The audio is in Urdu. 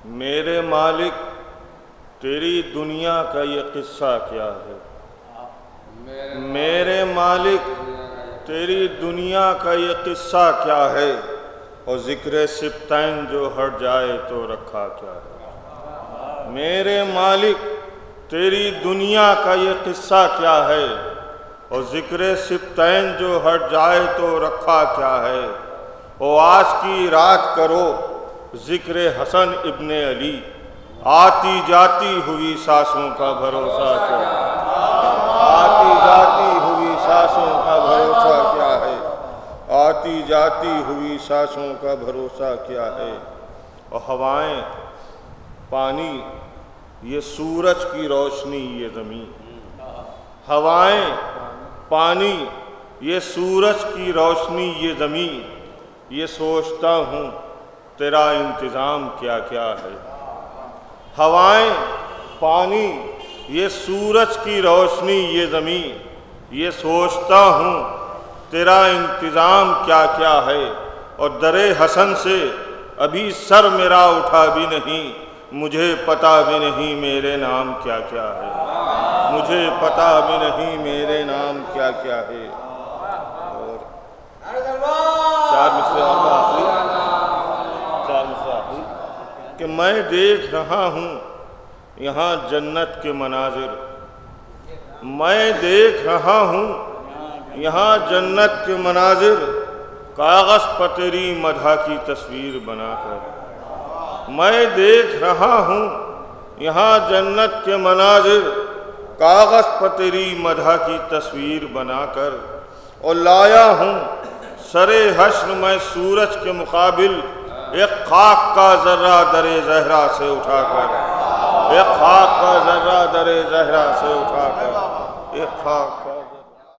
میرے مالک تیری دنیا کا یہ قصہ کیا ہے؟ میرے مالک تیری دنیا کا یہ قصہ کیا ہے؟ اور ذکر سبتین جو ہٹ جائے تو رکھا کیا ہے؟ میرے مالک تیری دنیا کا یہ قصہ کیا ہے؟ اور ذکر سبتین جو ہٹ جائے تو رکھا کیا ہے؟ او آج کی رات کرو ذکر حسن ابن علی، آتی جاتی ہوئی سانسوں کا بھروسہ کیا ہے؟ آتی جاتی ہوئی سانسوں کا بھروسہ کیا ہے؟ آتی جاتی ہوئی سانسوں کا بھروسہ کیا ہے؟ اور ہوائیں، پانی، یہ سورج کی روشنی، یہ زمین، ہوائیں، پانی، یہ سورج کی روشنی، یہ زمین، یہ سوچتا ہوں تیرا انتظام کیا کیا ہے؟ ہوائیں، پانی، یہ سورج کی روشنی، یہ زمین، یہ سوچتا ہوں تیرا انتظام کیا کیا ہے؟ اور در حسن سے ابھی سر میرا اٹھا بھی نہیں، مجھے پتا بھی نہیں میرے نام کیا کیا ہے؟ مجھے پتا بھی نہیں میرے نام کیا کیا ہے؟ اور چار مصرے آخری کہ میں دیکھ رہا ہوں یہاں جنت کے مناظر، میں دیکھ رہا ہوں یہاں جنت کے مناظر، کاغذ پر تیری مدح کی تصویر بنا کر، میں دیکھ رہا ہوں یہاں جنت کے مناظر، کاغذ پر تیری مدح کی تصویر بنا کر، اور لایا ہوں سر حشر میں سورج کے مقابل ایک خاک کا ذرہ در زہرا سے اٹھا کر، ایک خاک کا ذرہ در زہرا سے اٹھا کر، ایک خاک کا